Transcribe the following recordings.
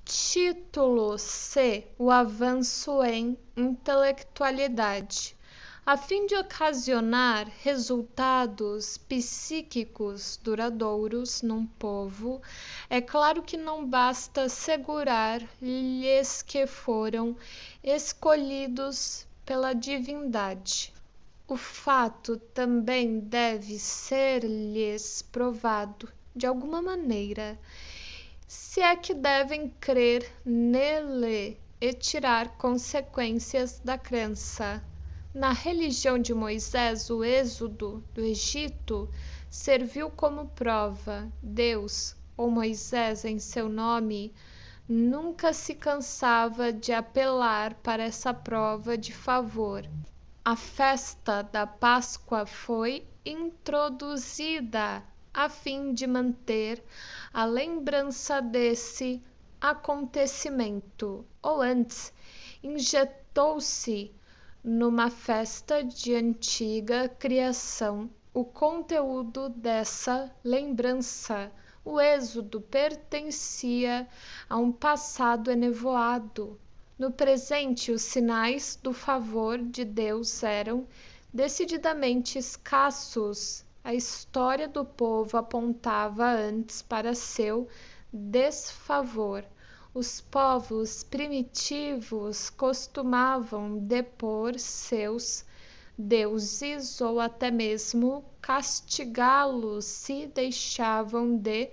Título C. O avanço em intelectualidade. A fim de ocasionar resultados psíquicos duradouros num povo, é claro que não basta assegurar-lhes que foram escolhidos pela divindade. O fato também deve ser-lhes provado, de alguma maneira, se é que devem crer nele e tirar consequências da crença. Na religião de Moisés, o êxodo do Egito serviu como prova. Deus, ou Moisés em seu nome, nunca se cansava de apelar para essa prova de favor. A festa da Páscoa foi introduzida a fim de manter a lembrança desse acontecimento, ou antes, injetou-se numa festa de antiga criação o conteúdo dessa lembrança. O êxodo pertencia a um passado enevoado. No presente, os sinais do favor de Deus eram decididamente escassos. A história do povo apontava antes para seu desfavor. Os povos primitivos costumavam depor seus deuses ou até mesmo castigá-los se deixavam de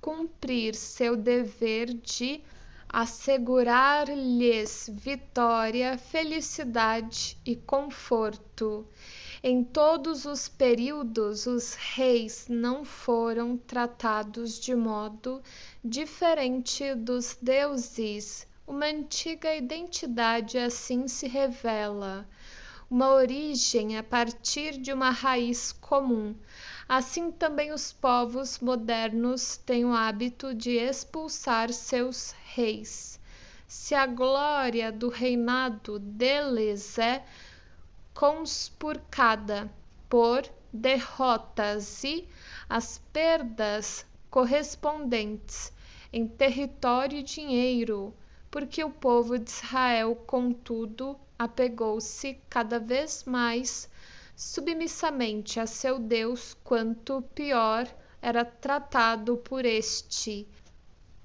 cumprir seu dever de assegurar-lhes vitória, felicidade e conforto. Em todos os períodos, os reis não foram tratados de modo diferente dos deuses. Uma antiga identidade assim se revela, uma origem a partir de uma raiz comum. Assim também os povos modernos têm o hábito de expulsar seus reis. Se a glória do reinado deles é conspurcada por derrotas e as perdas correspondentes em território e dinheiro, porque o povo de Israel, contudo, apegou-se cada vez mais submissamente a seu Deus, quanto pior era tratado por este.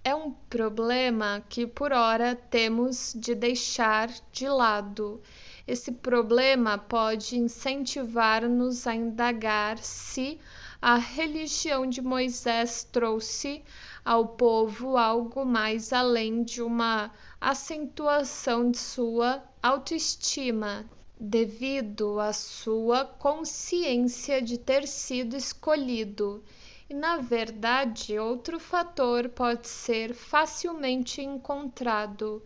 É um problema que por ora temos de deixar de lado. Esse problema pode incentivar-nos a indagar se a religião de Moisés trouxe ao povo algo mais além de uma acentuação de sua autoestima, devido à sua consciência de ter sido escolhido. E, na verdade, outro fator pode ser facilmente encontrado.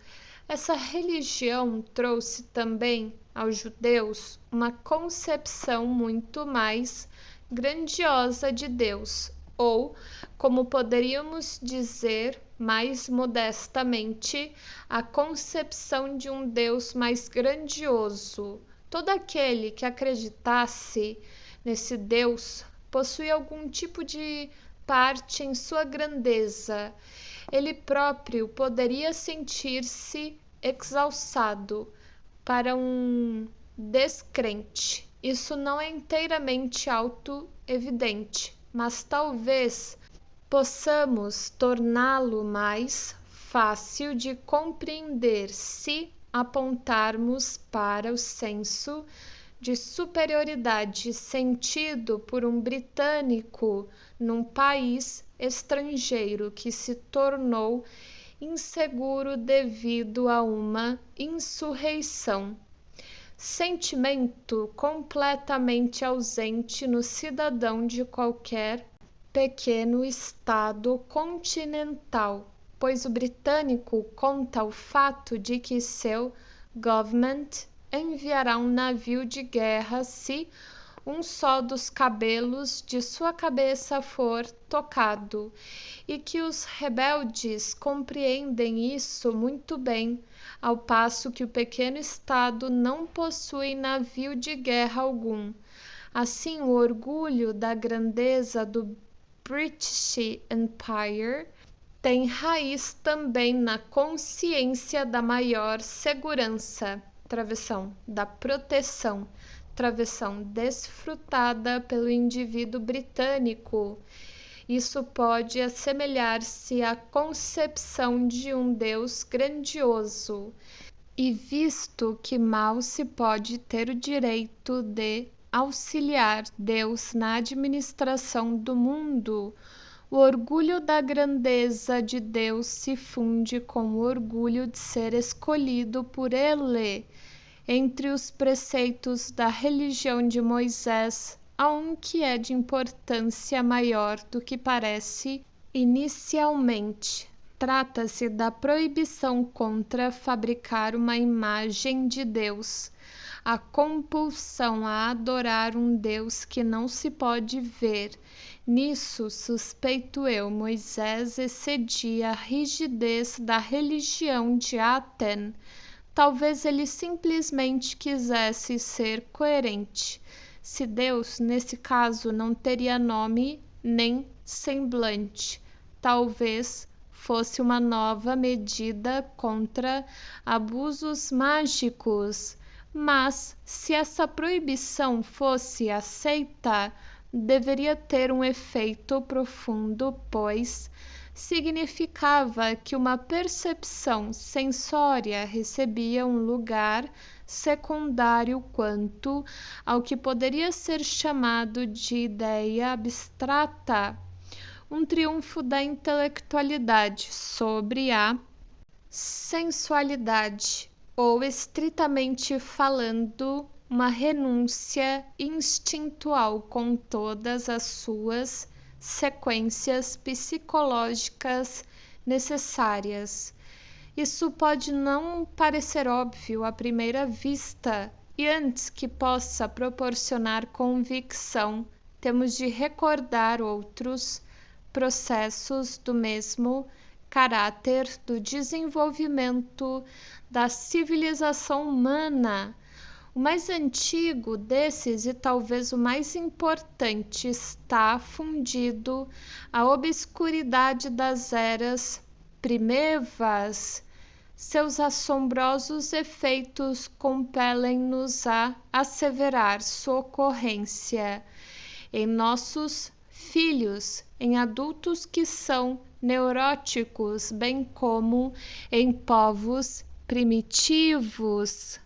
Essa religião trouxe também aos judeus uma concepção muito mais grandiosa de Deus, ou, como poderíamos dizer mais modestamente, a concepção de um Deus mais grandioso. Todo aquele que acreditasse nesse Deus possui algum tipo de parte em sua grandeza. Ele próprio poderia sentir-se exalçado. Para um descrente, isso não é inteiramente auto-evidente, mas talvez possamos torná-lo mais fácil de compreender se apontarmos para o senso de superioridade sentido por um britânico num país estrangeiro que se tornou inseguro devido a uma insurreição. Sentimento completamente ausente no cidadão de qualquer pequeno estado continental, pois o britânico conta o fato de que seu government enviará um navio de guerra se um só dos cabelos de sua cabeça for tocado, e que os rebeldes compreendem isso muito bem, ao passo que o pequeno estado não possui navio de guerra algum. Assim, o orgulho da grandeza do British Empire tem raiz também na consciência da maior segurança, travessão, da proteção, travessão desfrutada pelo indivíduo britânico. Isso pode assemelhar-se à concepção de um Deus grandioso, e visto que mal se pode ter o direito de auxiliar Deus na administração do mundo, o orgulho da grandeza de Deus se funde com o orgulho de ser escolhido por Ele. Entre os preceitos da religião de Moisés, há um que é de importância maior do que parece inicialmente. Trata-se da proibição contra fabricar uma imagem de Deus, a compulsão a adorar um Deus que não se pode ver. Nisso, suspeito eu, Moisés excedia a rigidez da religião de Aten. Talvez ele simplesmente quisesse ser coerente. Se Deus, nesse caso, não teria nome nem semblante, talvez fosse uma nova medida contra abusos mágicos. Mas, se essa proibição fosse aceita, deveria ter um efeito profundo, pois significava que uma percepção sensória recebia um lugar secundário quanto ao que poderia ser chamado de ideia abstrata, um triunfo da intelectualidade sobre a sensualidade, ou, estritamente falando, uma renúncia instintual com todas as suas sequências psicológicas necessárias. Isso pode não parecer óbvio à primeira vista, e antes que possa proporcionar convicção, temos de recordar outros processos do mesmo caráter do desenvolvimento da civilização humana. O mais antigo desses, e talvez o mais importante, está fundido à obscuridade das eras primevas. Seus assombrosos efeitos compelem-nos a asseverar sua ocorrência em nossos filhos, em adultos que são neuróticos, bem como em povos primitivos.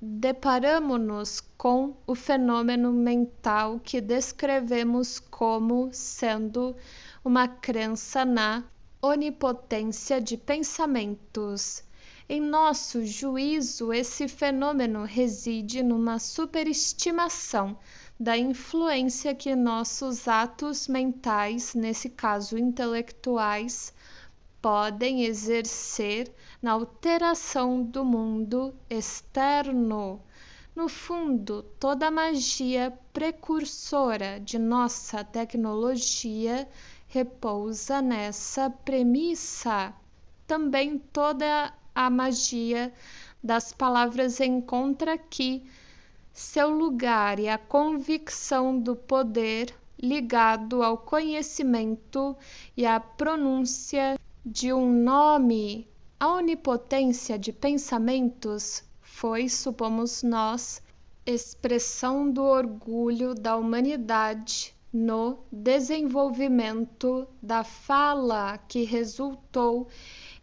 Deparamo-nos com o fenômeno mental que descrevemos como sendo uma crença na onipotência de pensamentos. Em nosso juízo, esse fenômeno reside numa superestimação da influência que nossos atos mentais, nesse caso intelectuais, podem exercer na alteração do mundo externo. No fundo, toda a magia precursora de nossa tecnologia repousa nessa premissa. Também toda a magia das palavras encontra aqui seu lugar, e a convicção do poder ligado ao conhecimento e à pronúncia de um nome. A onipotência de pensamentos foi, supomos nós, expressão do orgulho da humanidade no desenvolvimento da fala, que resultou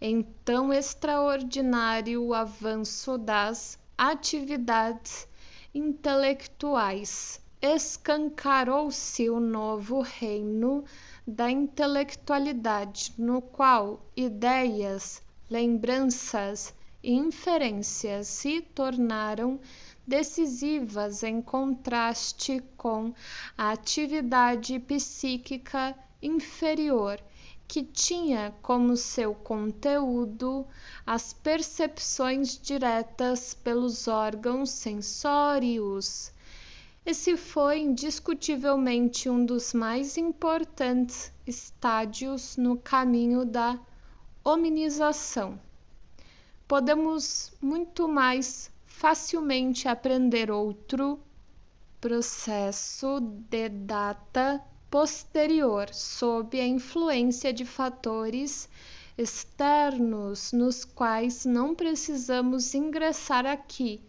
em tão extraordinário avanço das atividades intelectuais. Escancarou-se o novo reino da intelectualidade, no qual ideias, lembranças e inferências se tornaram decisivas em contraste com a atividade psíquica inferior, que tinha como seu conteúdo as percepções diretas pelos órgãos sensórios. Esse foi indiscutivelmente um dos mais importantes estádios no caminho da hominização. Podemos muito mais facilmente aprender outro processo de data posterior, sob a influência de fatores externos nos quais não precisamos ingressar aqui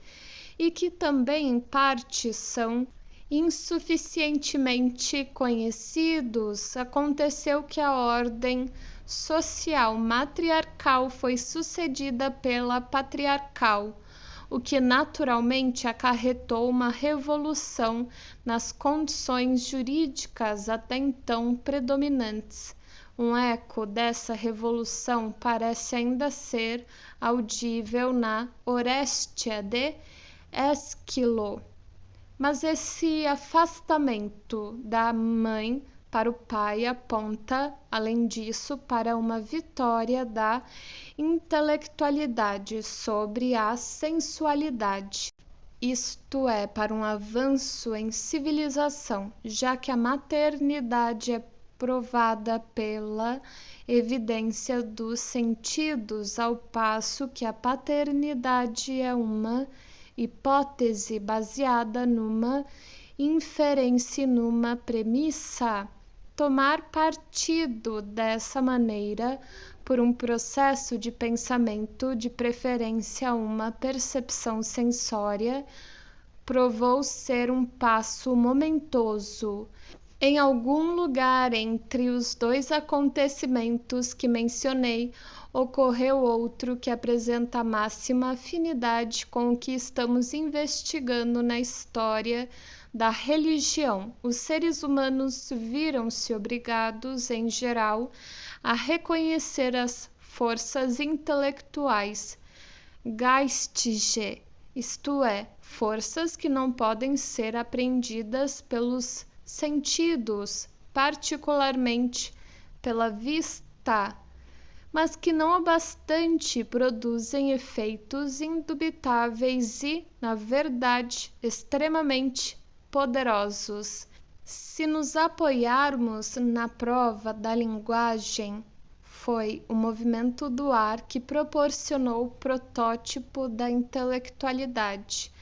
e que também em parte são insuficientemente conhecidos, aconteceu que a ordem social matriarcal foi sucedida pela patriarcal, o que naturalmente acarretou uma revolução nas condições jurídicas até então predominantes. Um eco dessa revolução parece ainda ser audível na Orestia de Ésquilo. Mas esse afastamento da mãe para o pai aponta, além disso, para uma vitória da intelectualidade sobre a sensualidade, isto é, para um avanço em civilização, já que a maternidade é provada pela evidência dos sentidos, ao passo que a paternidade é uma hipótese baseada numa inferência e numa premissa. Tomar partido dessa maneira por um processo de pensamento, de preferência a uma percepção sensória, provou ser um passo momentoso. Em algum lugar entre os dois acontecimentos que mencionei, ocorreu outro que apresenta a máxima afinidade com o que estamos investigando na história da religião. Os seres humanos viram-se obrigados, em geral, a reconhecer as forças intelectuais, geistige, isto é, forças que não podem ser apreendidas pelos sentidos, particularmente pela vista, mas que não o bastante produzem efeitos indubitáveis e, na verdade, extremamente poderosos. Se nos apoiarmos na prova da linguagem, foi o movimento do ar que proporcionou o protótipo da intelectualidade,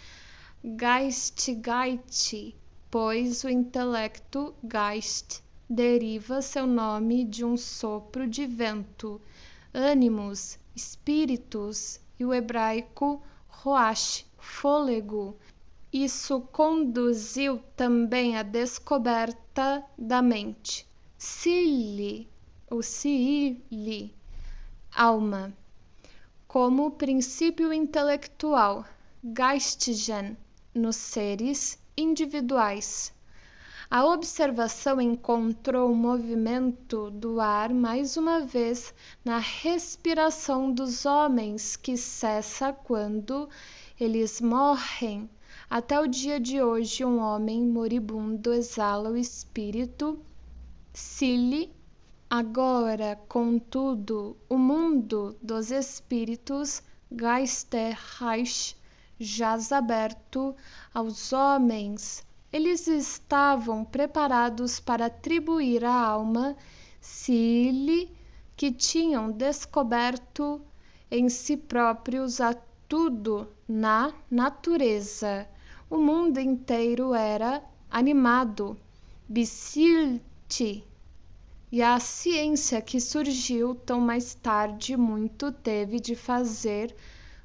Geistigkeit, pois o intelecto Geist deriva seu nome de um sopro de vento, ânimos, espíritos, e o hebraico roach, fôlego. Isso conduziu também à descoberta da mente, Sili, ou Siili, alma, como princípio intelectual, Geistigen, nos seres individuais. A observação encontrou o movimento do ar mais uma vez na respiração dos homens, que cessa quando eles morrem. Até o dia de hoje, um homem moribundo exala o espírito Sili. Agora, contudo, o mundo dos espíritos Geisterreich jaz aberto aos homens. Eles estavam preparados para atribuir à alma Sili, que tinham descoberto em si próprios a tudo na natureza. O mundo inteiro era animado, bisilte, e a ciência que surgiu tão mais tarde muito teve de fazer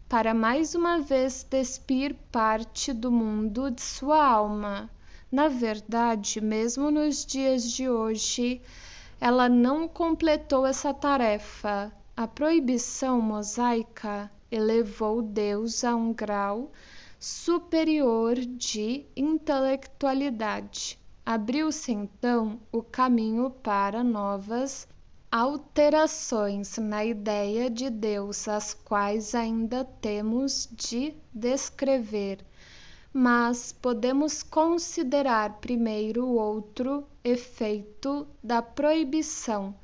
para mais uma vez despir parte do mundo de sua alma. Na verdade, mesmo nos dias de hoje, ela não completou essa tarefa. A proibição mosaica elevou Deus a um grau superior de intelectualidade. Abriu-se então o caminho para novas alterações na ideia de Deus, as quais ainda temos de descrever, mas podemos considerar primeiro o outro efeito da proibição.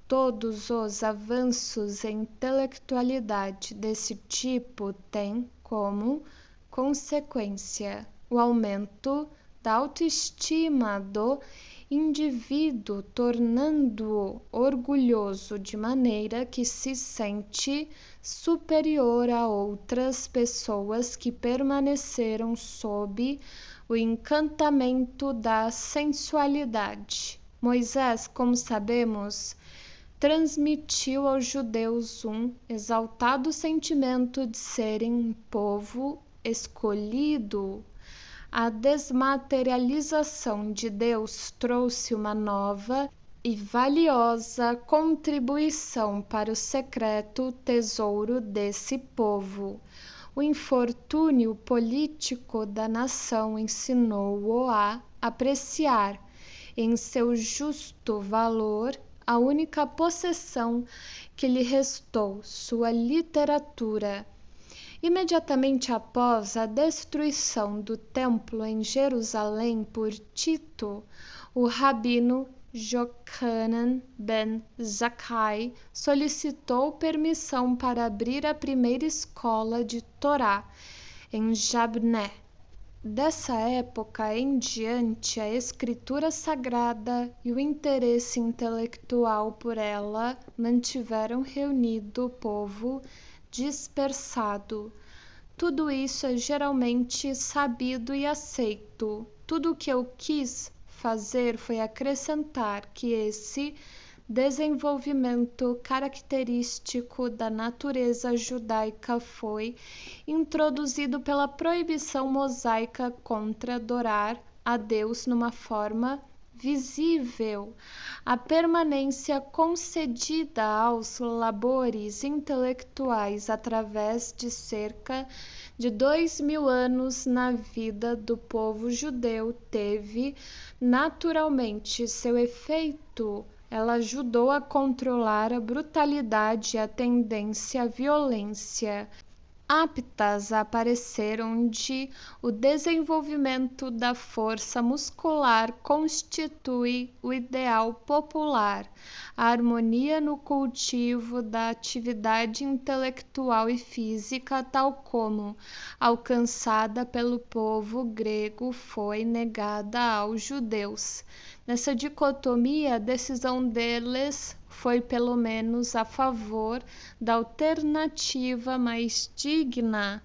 Todos os avanços em intelectualidade desse tipo têm como consequência o aumento da autoestima do indivíduo, tornando-o orgulhoso de maneira que se sente superior a outras pessoas que permaneceram sob o encantamento da sensualidade. Moisés, como sabemos, transmitiu aos judeus um exaltado sentimento de serem um povo escolhido. A desmaterialização de Deus trouxe uma nova e valiosa contribuição para o secreto tesouro desse povo. O infortúnio político da nação ensinou-o a apreciar, em seu justo valor, a única possessão que lhe restou, sua literatura. Imediatamente após a destruição do templo em Jerusalém por Tito, o rabino Jochanan ben Zakkai solicitou permissão para abrir a primeira escola de Torá em Jabné. Dessa época em diante, a escritura sagrada e o interesse intelectual por ela mantiveram reunido o povo dispersado. Tudo isso é geralmente sabido e aceito. Tudo o que eu quis fazer foi acrescentar que esse desenvolvimento característico da natureza judaica foi introduzido pela proibição mosaica contra adorar a Deus numa forma visível, a permanência concedida aos labores intelectuais através de cerca de 2000 anos na vida do povo judeu teve naturalmente seu efeito. Ela ajudou a controlar a brutalidade e a tendência à violência, aptas a aparecer onde o desenvolvimento da força muscular constitui o ideal popular, a harmonia no cultivo da atividade intelectual e física, tal como alcançada pelo povo grego, foi negada aos judeus. Nessa dicotomia, a decisão deles foi pelo menos a favor da alternativa mais digna.